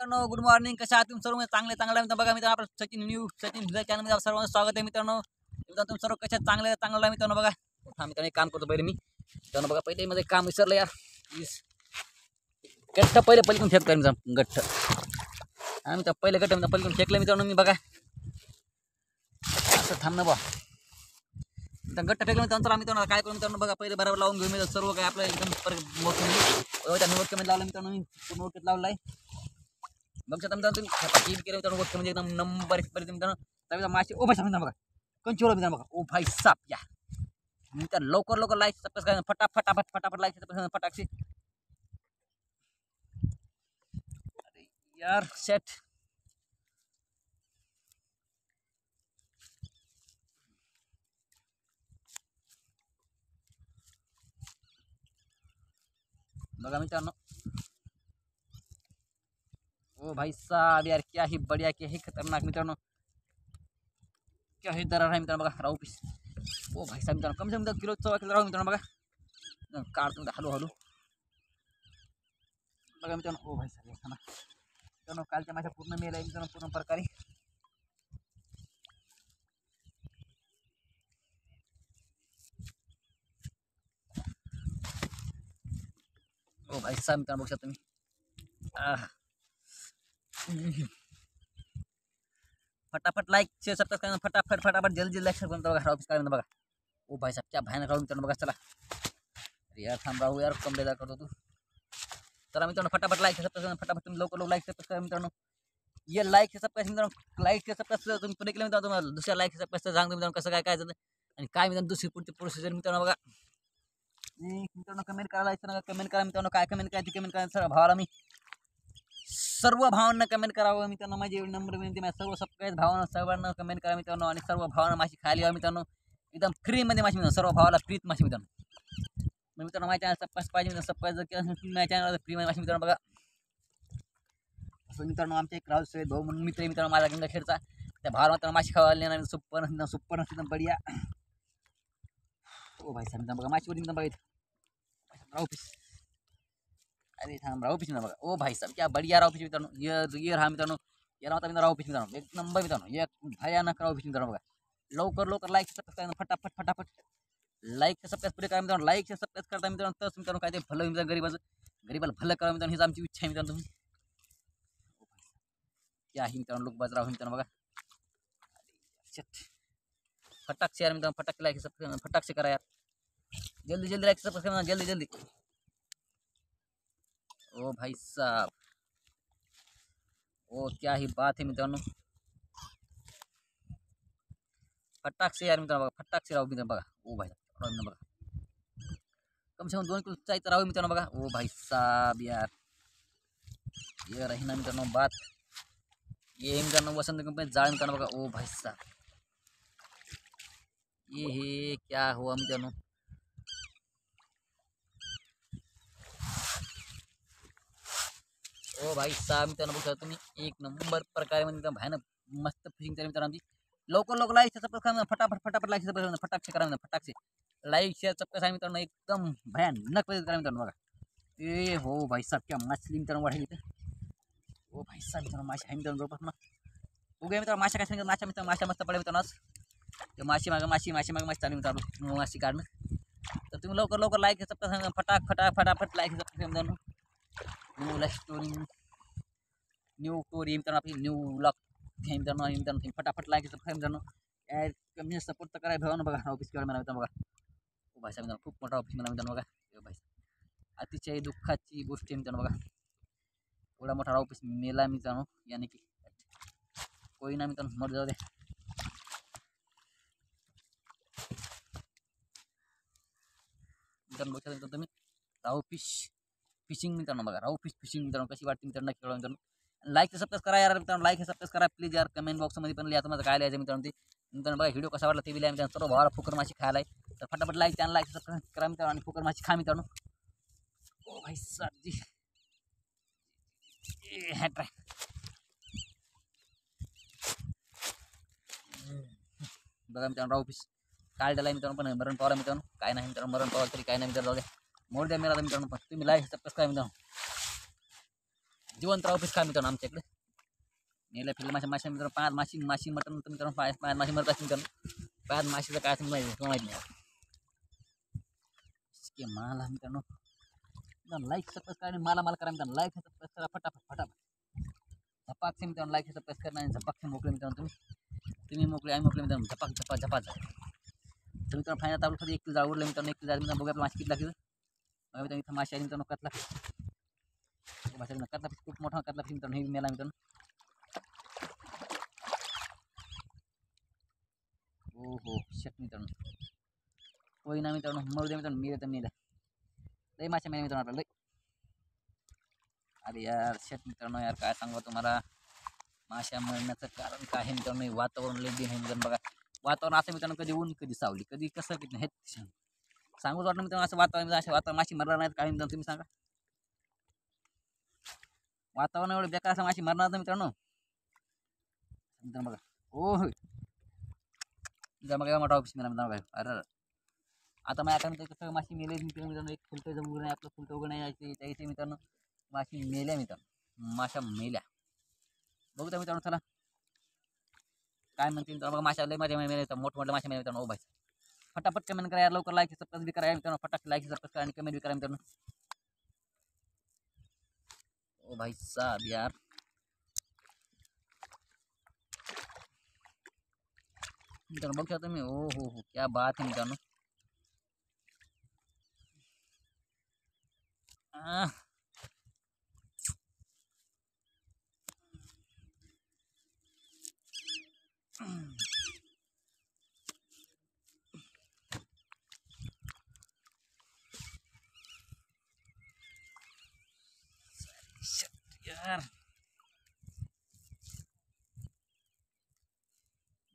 मित्रांनो good morning. कशा आहात तुम्ही सर्व? चांगले आहे बघा मित्रांनो. आपलं सचिन व्हिडिओ चॅनलमध्ये सर्वांचं स्वागत आहे मित्रांनो. तुम्ही सर्व कशा चांगलं आहे मित्रांनो. बघा मित्रांनो एक काम करतो पहिले मी मित्रांनो. बघा पहिले मध्ये काम विसरलं यार. गठ्ठ पहिले पलीकडून फेकतो मी गठ्ठ. आम्ही तर पहिले गठ्ठ पलीकडून फेकलं मित्रांनो मी. बघा असं थांब ना बा. गट्ट फेकलं मित्रांनो. आम्ही मित्रांनो काय करू मित्रांनो. बघा पहिले बरोबर लावून घेऊ मी सर्व काय आपलं एकदम मोठ्यामध्ये लावलं मित्रांनो. मी पूर्ण ओळखीत लावलं आहे. बघ शकता मित्रांनो तुम्ही केलं मित्रांनो. गोष्ट म्हणजे एकदम नंबर एक पर्यंत मित्रांनो. त्यावेळेला मासे ओ भाई बघा कंचुला मित्रांनो. बघा ओ भाई साप या मित्रांनो. लवकर लाईक सबस्क्राईब फटाफट लाईक सबस्क्राईब फटाकशी. अरे यार सेट बघा मित्रांनो. ओ भाई साहब यार क्या ही बढ़िया क्या ही खतरनाक मित्रांनो. क्या ही दरार आहे मित्रांनो. बघा राहू पीस ओ भाई साहब मित्रांनो. कम से कम किलो 1.25 किलो राहू मित्रांनो. बघा काढतो हळू बघा मित्रांनो. ओ भाई साहब मित्रांनो कालच्या माझ्या पूर्ण मेल आहे मित्रांनो. पूर्ण प्रकारे ओ भाई साहब मित्रांनो. बघू शकता तुम्ही फटाफट लाईक शेअर सबस्क्राईब फटाफट जल्दी लाईक शेअर करून बघा ऑफिस काय बघा. ओ भाई साहब क्या भयानक राहू मित्रांनो. बघा चला अरे यार थांब राहू यार. कमरेदार करतो तू. चला मित्रांनो फटाफट लाईक सबस्क्राईब फटाफट तुम्ही लवकर लाईक सबस्क्राईब मित्रांनो. ये लाईक सबस्क्राईब मित्रांनो. लाईक सबस्क्राईब तुम्ही पुढे केलं मित्रांनो. तुम्हाला दुसऱ्या लाईक सबस्क्राईब सांगतो मित्रांनो कसं काय झालं आणि काय मित्रांनो दुसरी पुढची प्रोसिजर मित्रांनो. बघा मित्रांनो कमेंट करायला कमेंट करा मित्रांनो. काय कमेंट करायची कमेंट करा. सर भावाला मी सर्व भावांना कमेंट करावं मित्रांनो. माझी एवढी नंबर विनंती. सर्व सबस्क्राईब भावांना सर्वांना कमेंट करा मित्रांनो. आणि सर्व भावांना माशी खायला यावं मित्रांनो. एकदम फ्रीमध्ये माशी मित्रांनो. सर्व भावाला फ्रीत माशी मित्रांनो. मित्रांनो माझ्या चॅनल सबस्क्राईब पाहिजे मित्रांनो. सबस्क्राईब जर केलं असेल माझ्या चॅनलला फ्रीमध्ये माशी मित्रांनो. बघा असं मित्रांनो आमच्या एक राहुल सय्यद भाऊ म्हणून मित्र मित्रांनो माझा गंगाखेडचा. त्या भावाला मित्रांनो माशी खावायला नाही सुपर एकदम बढिया. ओ भाई साहब बघा माशी वरती बघा राहू पीस. अरे थांब राहू पीस बघा. ओ भाई साहब क्या बढ़िया राहू पीस मित्रांनो. ये राहा मित्रांनो. याला होता मित्रांनो राहू पीस मित्रांनो. एक नंबर मित्रांनो. एक भयानक राहू पीस मित्रांनो. बघा लवकर लाईक सबस्क्राईब फटाफट लाईक सबस्क्राईब पुढे करा मित्रांनो. लाईक सबस्क्राईब करता मित्रांनो. तसं मित्रांनो काय ते भलं मित्रांनो. गरीबाला भलं करा मित्रांनो. हीच आमची इच्छा आहे मित्रांनो. तुम्ही क्या ही मित्रांनो लोक बाजराव मित्रांनो. बघा फटाक से यार मित्रांनो. फटाक लाईक सबस्क्राईब फटाक से करा यार. जल्दी लाईक सबस्क्राईब जल्दी. ओ भाई साहब ओ क्या ही बात है मित्रांनो. फटाक से यार मित्रांनो. बघा फटाक से राहू मित्रांनो. बघा ओ भाई राहू बघा. कम से कम 2 किलो चायचं राहू मित्रांनो. बघा ओ भाई साहब यार ये रही ना मित्रांनो बात. ये मित्रांनो वसंत कंपनी जाळ मित्रांनो. बघा ओ भाई साहब ये हे क्या हुआ मित्रांनो. ओ भाई साहब मित्रांनो बघा तुम्ही एक नंबर प्रकारे म्हणजे भयानक मस्त फिशिंग केली मित्रांनो. आमची लवकर लाईक सबस्क्राईब फटाफट लाईक सबस्क्राईब फटाक करा फटाक लाईक शेअर सबस्क्राईब मित्रांनो. एकदम भयानक करा मित्रांनो. बघा ए हो भाई साहब क्या माछली मित्रांनो वाढली इथे. ओ भाई साहब मित्रांनो मासे आहे मित्रांनो जवळपास ना. उगे मित्रांनो माशा काय सांगितलं. माशा मस्त पडे मित्रांनो. ते माशी मागे माशी चालू मित्रांनो. माशी काढणं तर तुम्ही लवकर लाईक सबस्क्राईब फटाफट लाईक सबस्क्राईब मित्रांनो. न्यू स्टोरी मित्रांनो. आपली न्यू ब्लॉग मित्रांनो. मित्रांनो फटाफट लाईक सबस्क्राईब मित्रांनो. कमी सपोर्ट तर करायला भावा ना. बघा ऑफिस केवळ मला बघा ओ भाई साहब खूप मोठा ऑफिस मला मित्रांनो. बघा भाई अतिशय दुःखाची गोष्ट मित्रांनो. बघा एवढा मोठा ऑफिस मेला मित्रांनो. याने की कोई ना मित्रांनो मर जाऊ दे. मित्रांनो बघा तुम्ही राहू फिशिंग मित्रांनो. बघा राहू फिशिंग मित्रांनो कशी वाटते मित्रांनो. नक्की कळवा मित्रांनो. लाईक सबस्क्राईब करा यार मित्रांनो. लाईक सबस्क्राईब करा प्लीज यार. कमेंट बॉक्समध्ये पण लिहा तुम्हाला काय लिहायचं मित्रांनो. ते मित्रांनो बघा व्हिडिओ कसा वाटला ते बी लिहा मित्रांनो. सर्व भावाला फुकर माशी खायला आहे तर फटाफट लाईक चॅनल लाईक सबस्क्राईब करा मित्रांनो. आणि फुकर माशी खा मित्रांनो. ओ भाई साहब जी ट्राय बघा मित्रांनो. राहू पीस काढलेला मित्रांनो. पण मरण पावला मित्रांनो. काय नाही मित्रांनो. मरण पावला तरी काय नाही मित्रांनो. जाऊ द्या मोड द्या मित्रांनो. पण तुम्ही लाईक सबस्क्राईब मित्रांनो. जिवंत राहू पीस खा मित्रांनो आमच्या इकडे मेल्या फिरल्या माशा मित्रांनो पाच माशी मटन मित्रांनो पाच माशी मरत असतील मित्रांनो पाच माशीचं काय असं माहिती नाही मला मित्रांनो लाईक सबस्क्राईब मला करा मित्रांनो लाईक सबस्क्राईब करा फटाफट झपाकसे मित्रांनो लाईक सबस्क्राईब करा आणि झपाकसे मोकळे मित्रांनो तुम्ही मोकळे आम्ही मोकळे मित्रांनो झपाक तर मित्रांनो फायनल आपलं एक किलो आवडलं मित्रांनो एक किलो मित्रांनो बघूया आपलं मासे किती लागेल बघा मित्रांनो इथं मासे आहे मित्रांनो कतला कतला खूप मोठा कतला मित्रांनो हे मेला मित्रांनो हो शेट मित्रांनो होई ना मित्रांनो मग दे मित्रांनो मेला लय मासे मेले मित्रांनो आपल्याला अरे यार शेट मित्रांनो यार काय सांगू तुम्हाला माशा मरण्याचं कारण काय आहे मित्रांनो वातावरण लय दिन आहे मित्रांनो बघा वातावरण असं मित्रांनो कधी ऊन कधी सावली कधी कसं किती हे सांगूच वाटलं मित्रांनो असं वातावरण माशी मरणार नाहीत काय मित्रांनो तुम्ही सांगा वातावरण एवढं बेकार असं माशी मरणार मित्रांनो मित्रांनो बघा हो बघा मोठा ऑफिस मित्रांनो बघा अरे आता माझ्या आता कसं माशी मेले मित्रांनो एक फुलटं जमून नाही आपलं फुलटं उघड नाही यायचे मित्रांनो माशी मेल्या मित्रांनो माशा मेल्या बघू त्या मित्रांनो चला काय म्हणते बघा माशा लय माझ्या मेल्या मोठमोठ्या माशा मेल्या मित्रांनो ओ भाई फटाफट कमेंट करा यार लवकर लाईक सबस्क्राईब भी करा मित्रांनो फटाफट लाईक सबस्क्राईब करा आणि कमेंट भी करा मित्रांनो ओ भाई साहब यार मित्रांनो बघू तुम्ही हो क्या बात है मित्रांनो यार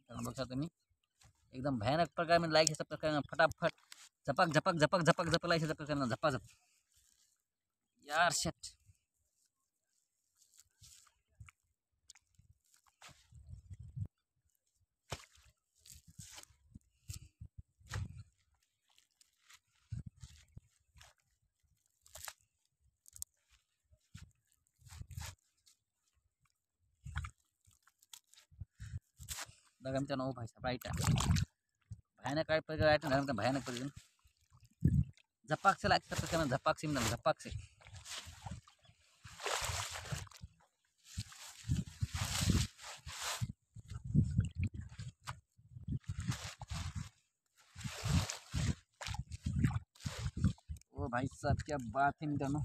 बघा तुम्ही एकदम भयानक प्रकार में लाईक सबस्क्राईब करा फटाफट झपक लाईक सबस्क्राईब करा झपाझप यार शेट बघा मित्रांनो भाई साहब राईट भयानक काय प्रकार आहे भयानक प्रकार झपाक से लाईक सबस्क्राईब करा झपाक से मित्रांनो झपाक से ओ भाई साहब क्या बात है मित्रांनो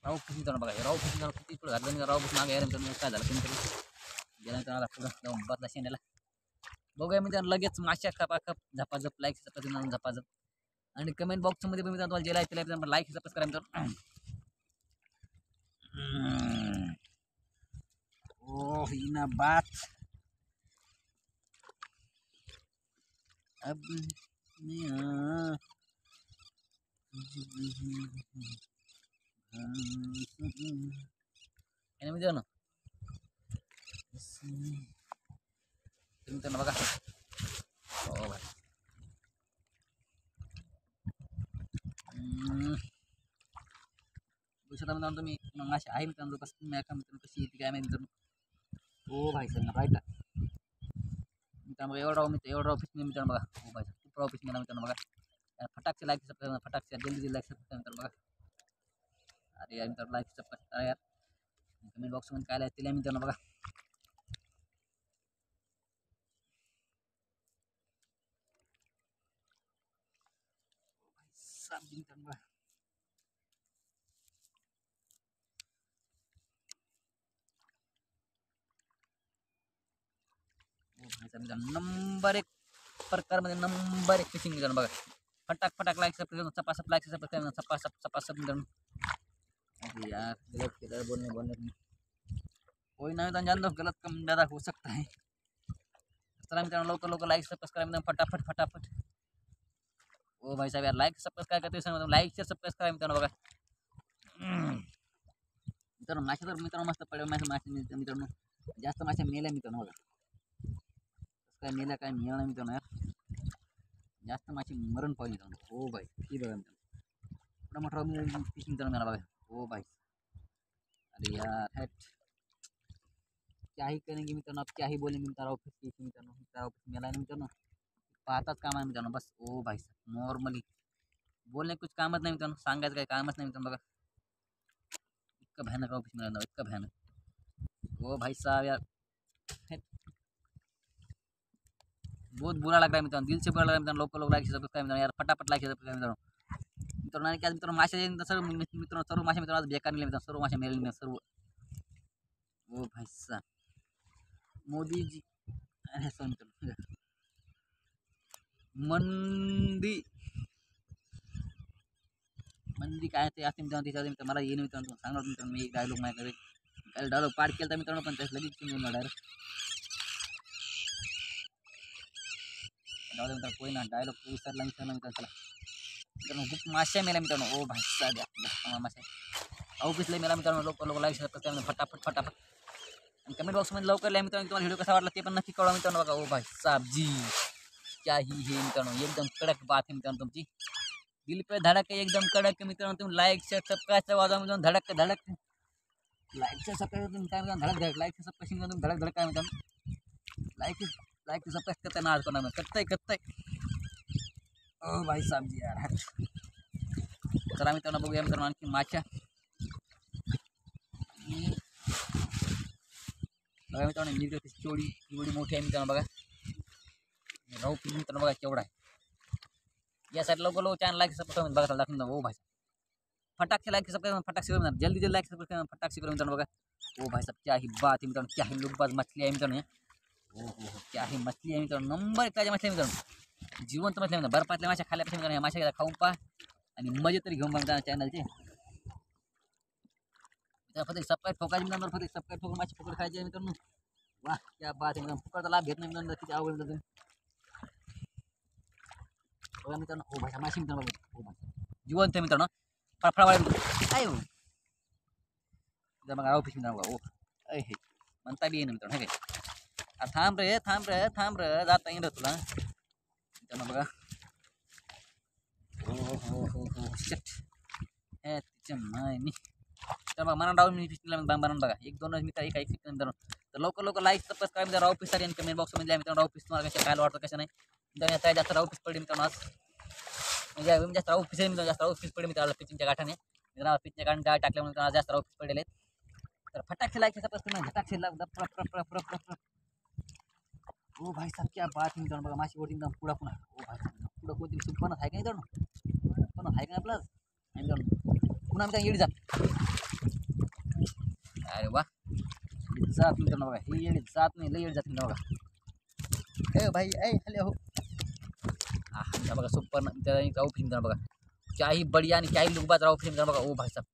राव किती मित्रांनो बघा राव किती मित्रांनो किती पुढे घातलं मी राव बस मागे यार मित्रांनो काय झालं तुम्ही गेला मित्रांनो पुढं जाऊन बदला शेंड्याला बघूया मित्रांनो लगेच माशा खपाखप झपाझप लाईक सबस्क्राईब झपाझप आणि कमेंट बॉक्समध्ये पण मित्रांनो तुम्हाला जे लाईक केलं लाईक सबस्क्राईब करा मित्रांनो ओ ही ना बात अब मित्रांनो मित्रांनो बघा हो भाई दुसरा मित्रांनो तुम्ही मासे आहे मित्रांनो कसं तुम्ही मित्रांनो कशी येते काय माहिती मित्रांनो ओ भाई सर राईट मित्रांनो एवढा ऑफिस मित्रांनो बघा हो भाई खूप ऑफिस मित्रांनो बघा फटाकचे लाईक सबस्क्राईब फटाकचे जल्दी लाईक सबस्क्राईब मित्रांनो बघा अरे यार मित्रांनो लाईक सबस्क्राईब करा यार कमेंट बॉक्समध्ये काय लाईक दिलं मित्रांनो बघा मित्रांनो नंबर एक प्रकारमध्ये नंबर एक फिशिंग मित्रांनो बघा फटाक लाईक सबस्क्राईब चपासप लाईक सबस्क्राईब चपासप मित्रांनो अरे यार गलत केलं बोलने कोई ना जान दो गलत कम ज़्यादा हो सकता है चला मित्रांनो लवकर लाईक सबस्क्राईब फटाफट ओ भाई साहब यार लाईक सबस्क्राईब करते लाईक शेअर सबस्क्राईब करा मित्रांनो बघा मित्रांनो मासे तर मित्रांनो मस्त पडले मासे मित्रांनो जास्त मासे मेल्या मित्रांनो बघा काय मेल्या काय मिळणार मित्रांनो यार जास्त मासे मरण पाहिजे मित्रांनो हो भाई ती बघा मित्रांनो एवढा मोठा फिश मित्रांनो मला बघा. ओ भाई अरे यार हट, क्या ही करेंगे मित्रांनो, अब क्या ही बोलेंगे मित्रांनो. ऑफिस की मित्रांनो, मित्रांनो ऑफिस मेला मित्रांनो, पाहताच काम आहे मित्रांनो. बस ओ भाई नॉर्मली बोलणे कुछ कामच नाही मित्रांनो, सांगायचं काही कामच नाही मित्रांनो. बघा इतकं भयानक ऑफिस मित्रांनो, इतकं भयानक. ओ भाई साहब यार बहुत बुरा लग रहा है मित्रांनो, दिल से बुरा लग रहा है मित्रांनो. लोक लाईक सब्सक्राइब मित्रांनो यार, फटाफट लाईक सब्सक्राइब मित्रांनो. मित्रांनो आणि काय मित्रांनो मासे सर्व मित्रांनो, सर्व मासे मित्रांनो बेकार मिळाले मित्रांनो, सर्व मासे मिळाले सर्व. ओ भाई साहब मोदी जी अरे मित्रांनो मंदी मंदी काय ते असते मित्रांनो, तिच्या मला येईन मित्रांनो. सांगणार मित्रांनो मी डायलॉग माझ्याकडे, काही डायलॉग पाठ केला मित्रांनो, पण त्याच लगेच तुम्ही डायरेक्ट मित्रांनो कोई ना डायलॉग विसरला मित्रांनो. मित्रांनो खूप मासे मेला मित्रांनो. ओ भाई साहेब मासे ऑफिसला मेला मित्रांनो. लोक लाईक शेअर फटाफट फटाफट, आणि कमेंट बॉक्समध्ये लवकर लिहा मित्रांनो तुम्हाला व्हिडिओ कसा वाटला ते पण नक्की कळवा मित्रांनो. बघा ओ भाई साहब जी क्या ही हे मित्रांनो, एकदम कडक बात आहे मित्रांनो तुमची. दिल पे धडक है एकदम कडक मित्रांनो. तुम्ही लाईक शेअर सबस्क्राईबच्या वाजवा मित्रांनो, धडक धडक लाईक शेअर सबस्क्राईब तुम्ही काय मित्रांनो, धडक धडक लाईक शेअर सबस्क्राईब तुम्ही धडक धडक काय मित्रांनो. लाईक सबस्क्राईब करताय ना आज कोणा करताय. ओ भाई साहब जी यार चला मित्रांनो बघूया मित्रांनो आणखी माच्या. बघा मित्रांनो मिरची चोडी एवढी मोठी आहे मित्रांनो. बघा राहू पीस मित्रांनो बघा केवढा आहे. या साईड लोक चॅनल लाईक सबस्क्राईब बघा दाखवून. ओ भाई फटाके लाईक सबस्क्राईब फटाके करून जल्दी जल्दी लाईक सबस्क्राईब फटाके करून मित्रांनो. बघा ओ भाई साहब क्या ही बात है मित्रांनो, क्या ही लुकबाज मछली आहे मित्रांनो. ओ हो क्या ही मछली आहे मित्रांनो, नंबर एक मछली आहे मित्रांनो, जिवंत मछली आहे. बर्फातल्या माशा खाल्ल्यापेक्षा मित्रांनो या माशा खाऊन पहा आणि मजे तरी घेऊन बघा चॅनलचे. फक्त सबस्क्राईब ठोकायचे मित्रांनो, फक्त सबस्क्राईब ठोकून माशी पकड खायची मित्रांनो. वाह क्या बात आहे मित्रांनो, फुकटचा लाभ घेत नाही मित्रांनो, किती आवड मित्रांनो. बघा मित्रांनो ओ भाई माशी मित्रांनो, ओ भाई जिवंत मित्रांनो फळफळावाळे काय हो बघा ऑफिस मित्रांनो. ओ हे म्हणता बी येईन मित्रांनो हे काय. थांब रे जाता येईल तुला मित्रांनो. बघा हो हो हो हो शट हे तिच्या मायनी तर मग म्हणा डाऊन मी बनवून बघा. एक दोन मित्र एक मित्रांनो. तर लवकर लाईक सबस्क्राईब मित्रांनो ऑफिस आणि कमेंट बॉक्समध्ये मित्रांनो ऑफिस तुम्हाला कसं काय वाटतं कसं नाही मित्रांनो. आता जास्त ऑफिस पडली मित्रांनो आज म्हणजे जास्त ऑफिस आहे मित्रांनो, जास्त ऑफिस पडली मित्रांनो पिचिंगच्या गाठाने मित्रांनो. पिचिंगच्या गाठाने डाळ टाकल्यामुळे जास्त ऑफिस पडलेले आहेत. तर फटाके लाईक सबस्क्राईब फटाके लाग. ओ भाई साहब क्या बात मित्रांनो. बघा माशी बोटी मित्रांनो पुढा पुन्हा. ओ भाई पुढं कोणतरी सुपन आहे का मित्रांनो, पण आहे का आपलं मित्रांनो. पुन्हा मित्रांनो येडी जात. अरे वा जात मित्रांनो. बघा ही येडी जात नाही, लई येडी जात मित्रांनो. बघा ए भाई ए हॅलो हो बघा सुपर राहू मित्रांनो. बघा काही बढिया आणि काही लुकबाज राहू मित्रांनो. बघा ओ भाई साहब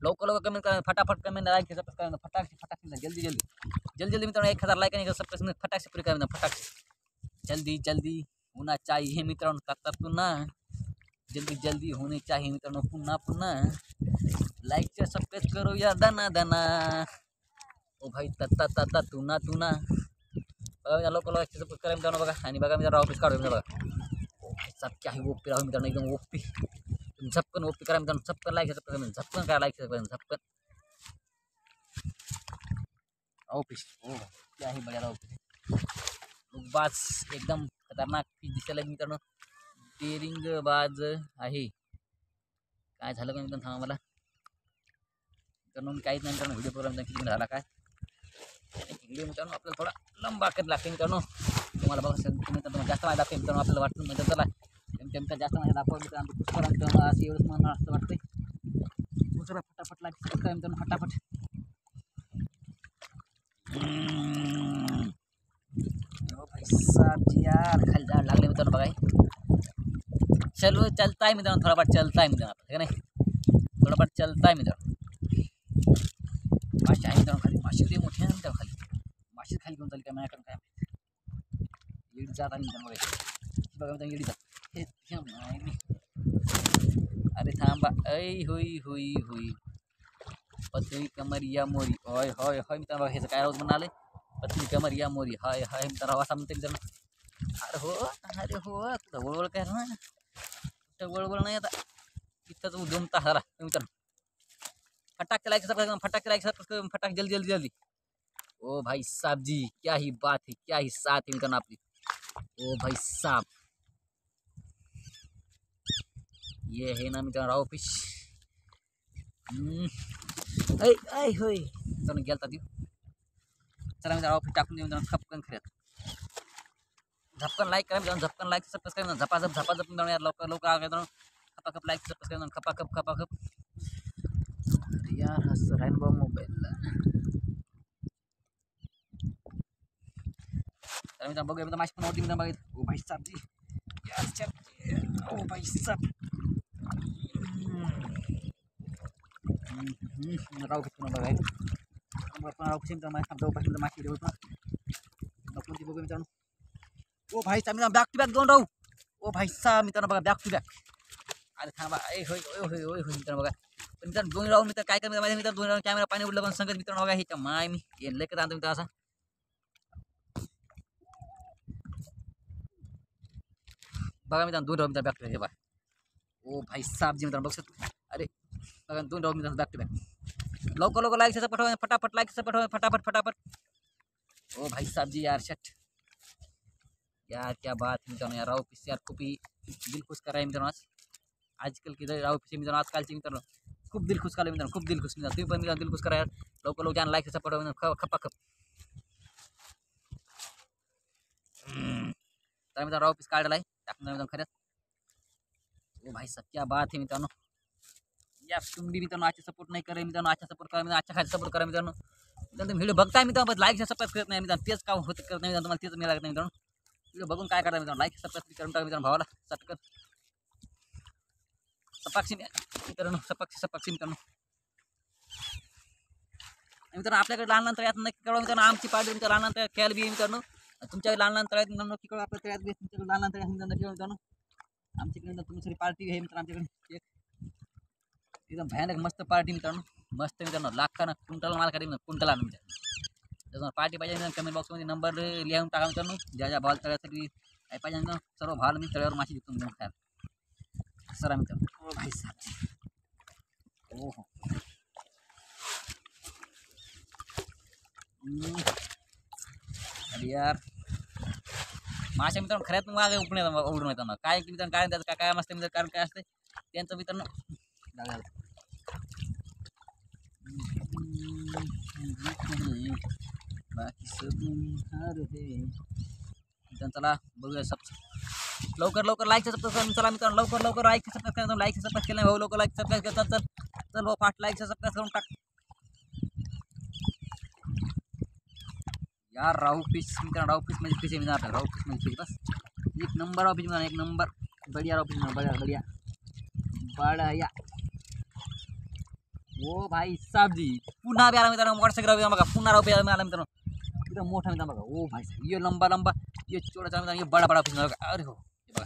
लवकर कमेंट करा, फटाफट कमेंट लाईक सबस्क्राईब फटाके जल्दी मित्रांनो. 1000 लाईक आणि सबस्क्राईब फटाके पुरे करा फटाके जल्दी होना चाहिए मित्रांनो. तू ना जल्दी होने चाहिए मित्रांनो. पुन्हा लाईक सबस्क्राईब करो या दाना. ओ भाई तत्ता तू ना बघा लोक लाईक सबस्क्राईब करा मित्रांनो. बघा आणि बघा मित्रांनो ऑफिस काढू मित्रांनो. बघा सब क्या ही ओपी राहू मित्रांनो, एकदम ओपी झपकन ओपी करा मित्रांनो. झपकन लाईक झपकन करा लाईक झपकन ऑफिस. ओ क्या ही बढिया ऑफिस बाज एकदम खतरनाक पीस दिसायला मित्रांनो. डेरिंग बाज आहे. काय झालं का मित्रांनो थांबा मला मित्रांनो, मी काहीच नाही मित्रांनो. व्हिडिओ प्रोग्राम किती झाला काय व्हिडिओ मित्रांनो आपल्याला थोडा लंबा करत लागते मित्रांनो. तुम्हाला बघा मित्रांनो जास्त माहिती लागते मित्रांनो. आपल्याला वाटतं म्हणजे चला मित्रांनो जास्त माहिती दाखवा मित्रांनो. पुष्कळ मित्रांनो असं एवढंच मला असं वाटतंय. दुसरा फटाफट लागते मित्रांनो फटाफट. साहब जी यार खाली झाड लागले मित्रांनो. बघा चलो चलता है मित्रांनो, थोडा फार चलता है मित्रांनो है नाही, थोडा फार चलता है मित्रांनो. मासे आहे मित्रांनो खाली, मासे लई मोठे आहे मित्रांनो खाली. मासे खाली घेऊन चालली काय माझ्याकडे काय येडी जात आणि मित्रांनो. बघा मित्रांनो येडी जात. अरे थांबा ऐ हुई पतली कमरिया मोरी. होय मित्रांनो. बघा ह्याचं काय रोज म्हणाले पतली कमरिया मोरी. हाय मित्रांनो असा म्हणते मित्रांनो. अरे हो कुठं वळवळ काय ना, कुठं वळवळ नाही आता. इथंच 2 तास झाला मित्रांनो. फटाक के लाइक सब्सक्राइब, फटाक के लाइक सब्सक्राइब, फटाक जल्दी जल्दी जल्दी. ओ भाई साहब जी, क्या ही बात है, क्या ही साथ है मित्रांनो आपली. ओ भाई साहब, ये है ना मित्रांनो राव फिश. ऐ ऐ होय मित्रांनो गेलता ती. चला मित्रांनो राव फिश टाकून देऊ मित्रांनो खपकन खऱ्यात. झपकन लाईक करा मित्रांनो, झपकन लाईक सबस्क्राइब करा, झपाझप झपाझप मित्रांनो यार लवकर लवकर आ मित्रांनो. खपाखप लाईक सबस्क्राइब खपाखप खपाखप. यार असं राहीन बा मोबाईलला. तर मित्रांनो बघूया मित्रांनो माशी पण होती मित्रांनो बघा. ओ भाई साहब जी यार चल. ओ भाई साहब राव फिश पण बघा. राव फिश मित्रांनो जवळपास माशी ठेवतो कोणती बघूया मित्रांनो. ओ भाई साहब मित्रांनो बॅक टू बॅक 2 राहू. ओ भाई साहब मित्रांनो बघा बॅक टू बॅक. अरे थांबा होय होय होय होय होय मित्रांनो बघा. पण मित्रांनो 2 राऊंड मित्र काय करणार माझ्या मित्रांनो 2 राऊंड कॅमेरा पाणी उडलं पण संगत मित्रांनो बघा ह्याच्या माय मी लेकर आणतो मित्रांनो असा. बघा मित्रांनो 2 राऊंड मित्रांनो बॅक टू बॅक. ओ भाई साहब जी मित्रांनो बघ. अरे बघा 2 राऊंड मित्रांनो बॅक टू बॅक. लवकर लवकर लाईक पठवा फटाफट लाईक पठवा फटाफट फटाफट. ओ भाई साहब जी यार शट यार क्या बात है मित्रांनो यार राव फिश यार खूप ही दिल खुश कर रहा है मित्रांनो. आजकल की राव फिश मित्रांनो आजकालची मित्रांनो खूप दिल खुश करा मित्रांनो, खूप दिल खुश मित्रांनो. तुम्ही पण मित्रांनो दिल खुश करा यार लवकर लवकर लाईक पठवा मित्रांनो खपाखप. तर मित्रांनो राव फिश काढलाय टाकून मित्रांनो खरंच. ओ भाई साहब क्या बात है मित्रांनो. या तुम्ही मित्रांनो आजचा सपोर्ट नाही करा मित्रांनो, आजचा सपोर्ट करा मित्रांनो, आजच्या खाली सपोर्ट करा मित्रांनो. तुम्ही व्हिडिओ बघताय मित्रांनो पण लाईक सबस्क्राइब करत नाही मित्रांनो, तेच काम होत करत नाही मित्रांनो, तुम्हाला तेच मिळालं नाही मित्रांनो. व्हिडिओ बघून काय करता मित्रांनो लाईक सबस्क्राइब करून टाका मित्रांनो भावाला सटकन. सपाक्षी मित्रांनो सपाक्षी मित्रांनो. मित्रांनो आपल्याकडे लहान लहान तळ्यात नक्की कळवा मित्रांनो. आमची पार्टी तुमच्या लहान लहान तळ्यात खेळायला बी मित्रांनो. तुमच्या लहान लहान तळ्यात मित्रांनो नक्की कळवा. आपल्या तळ्यात बी तुमच्याकडे लहान लहान तळ्यात मित्रांनो मित्रांनो आमच्याकडे तुमची पार्टी आहे मित्रांनो. आमच्याकडे एकदम भयानक मस्त पार्टी मित्रांनो, मस्त मित्रांनो लाखानं कुंटल माल काढी कुंटल आणून त्याच्यामुळे पार्टी पाहिजे मित्रांनो. कमेंट बॉक्समध्ये नंबर लिहून टाका मित्रांनो. ज्या ज्या भाल तळ्यासाठी काय पाहिजे मित्रांनो सर्व भाल मी तळ्यावर माशी देतो मित्रांनो खायला. सर मित्रांनो ओ भाई साहब ओ हो अरे यार माशा मित्रांनो खऱ्यात मागे उडून येतात काय मित्रांनो काय त्याचं काय मस्त मित्र कारण काय असते त्यांचं मित्रांनो बाकी सब हार है. चला बघूया सब लवकर लवकर लाईक सबस्क्राइब चला मित्रांनो लवकर लवकर लाईक सबस्क्राइब करा. लाईक सबस्क्राइब केलं नाही भाऊ लवकर लाईक सबस्क्राइब करतात. चल चल भाऊ फाट लाईक सबस्क्राइब करून टाक यार. राहू फिश मित्रांनो राहू फिश म्हणजे फिश आहे मित्रांनो. राहू फिश म्हणजे फिश बस एक नंबर राहू फिश मित्रांनो, एक नंबर बढिया राहू फिश बढिया बढिया बढिया. ओ भाई साहब जी पुन्हा बी आला मित्रांनो मोटरसायकल राहू बघा. पुन्हा राहू आला मित्रांनो एकदम मोठा मित्रांनो बघा. ओ भाई साहब ये लंबा लंबा ये छोटा सा मित्रांनो ये बड़ा बड़ा फिश बघा. अरे हो बघा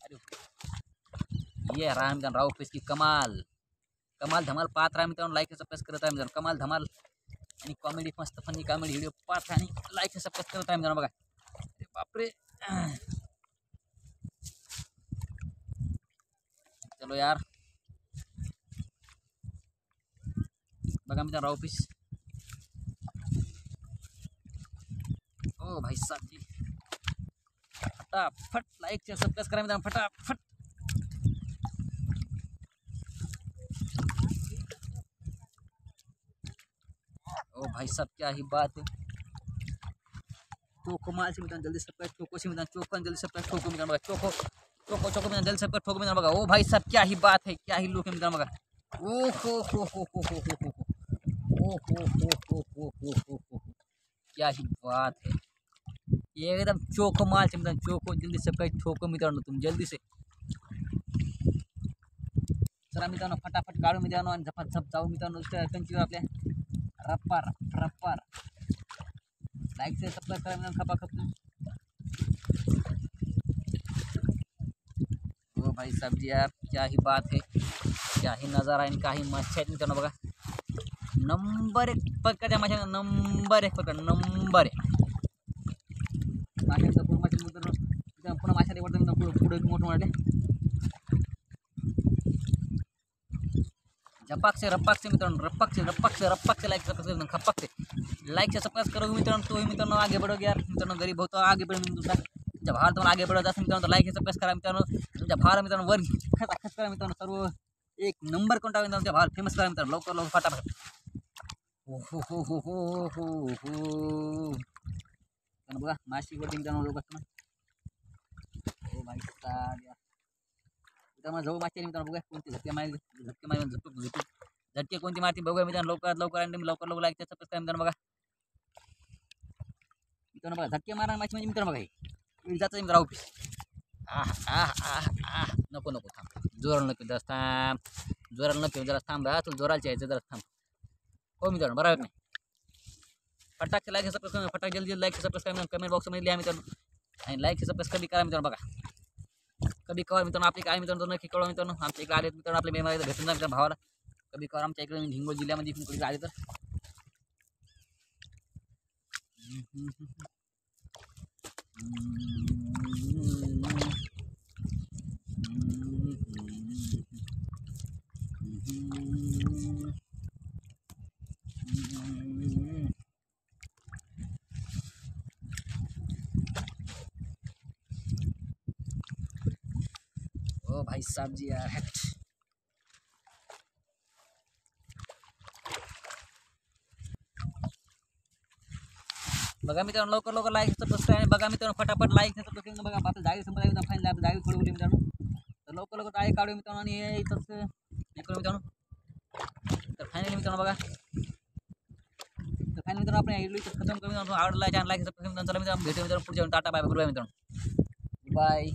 अरे हो ये रहा मित्रांनो राहू फिश की कमाल कमाल धमाल पाहत राहा मित्रांनो. लाईक सबस्क्राइब करत आहे मित्रांनो. कमाल धमाल आणि कॉमेडी मस्त फनी कॉमेडी व्हिडिओ पाहत आणि लाईक सबस्क्राइब करत आहे मित्रांनो बघा. अरे बापरे चलो यार बघा मित्रांनो राहू फिश. ओ भाई साहब जी फटाफट लाईक सबस्क्राइब करा मित्रांनो फटाफट. ओ भाई साहब क्या ही बात है. चोको माल से मित्रांनो जल्दी सबस्क्राइब चोको से मित्रांनो चोको जल्दी सबस्क्राइब चोको मित्रांनो बघा. चोको चोको चोको मित्रांनो जल्दी सबस्क्राइब चोको मित्रांनो बघा. ओ भाई साहब क्या ही बात है, क्या ही लोक है मित्रांनो बघा. ओ हो क्या ही बात है. एकदम चोको माल से मित्रांनो चोको जल्दी सबस्क्राइब चोको मित्रांनो तुम जल्दी से. चला मित्रांनो फटाफट काढू मित्रांनो आणि झपाझप जाऊ मित्रांनो कंचिवर आपल्या रप्पार रप्पार. लाईक से सबस्क्राइब करा मित्रांनो खपाखप. ओ भाई साहब जी यार क्या ही बात है, क्या ही नजारा आहे काही मच्छी आहेत मित्रांनो बघा. नंबर 1 प्रकारच्या माशा नंबर 1 प्रकार नंबर 1 माशांचा पूर्ण मासे मित्रांनो पुन्हा माशाला वाटतं पुढे मोठं वाढले. झपाकसे रप्पाकसे मित्रांनो, रप्पाकसे लाईक सबस्क्राइब खप्पाकसे लाईक सबस्क्राइब करो मित्रांनो. तो मित्रांनो आगे बढ़ो यार मित्रांनो, गरीब हो तो आगे बढ़ो तुमचा तुमच्या भावाला तुम्हाला आगे बढ़त असेल मित्रांनो, लाईक सबस्क्राइब करा मित्रांनो. तुमच्या भावाला मित्रांनो वर खच करा मित्रांनो, सर्व एक नंबर कोणता मित्रांनो तुमच्या भावाला फेमस करा मित्रांनो, लवकर लवकर फटाफट. हो हो हो हो हो हो हो बघा माशी वरती मित्रांनो लोक असतो हो भाई मित्रांनो, जाऊ माशी मित्रांनो बघा कोणती झटके मारी झटके कोणती मारती बघूया मित्रांनो, लवकरात लवकर आणि लवकर लवकर लाईक सबस्क्राइब करा मित्रांनो. बघा मित्रांनो बघा झटके मारा माशी म्हणजे मित्रांनो बघा हे जातं मित्रांनो ऑफिस. नको नको थांब, जोराला नको जरा थांब, जोराला नको जरा थांब, तुला जोराला यायचं जरा थांब. हो मित्रांनो बरोबर नाही, फटाके लाईक सबस्क्राइब फटाक जल्दी लाईक सबस्क्राइब कमेंट बॉक्समध्ये लिहा मित्रांनो. आणि लाईक सबस्क्राइब कधी करा मित्रांनो. बघा कधी कवा मित्रांनो आपली काय मित्रांनो नक्की कळवा मित्रांनो. आमच्या इकडे आले मित्रांनो आपल्या मेमाला भेटून जा मित्रांनो भावाला. कधी कवा आमच्या इकडे हिंगोली जिल्ह्यामध्ये कधी आले तर ओ भाई साहब जी यार बघा मित्रांनो, लवकर लवकर लाईक सबस्क्राइब बघा मित्रांनो, फटाफट लाईक सबस्क्राइब बघा. आता जागी समजा फाईन जागी थोडी उली मित्रांनो, तर लवकर लवकर टाळी काढू मित्रांनो आणि इथंच हे करू मित्रांनो. तर फायनली मित्रांनो बघा, तर फायनली मित्रांनो आपण इडली खतम करू मित्रांनो. आवडला लाईक सबस्क्राइब चला मित्रांनो, भेटू मित्रांनो पुढच्या टाटा बाय बाय मित्रांनो, बाय.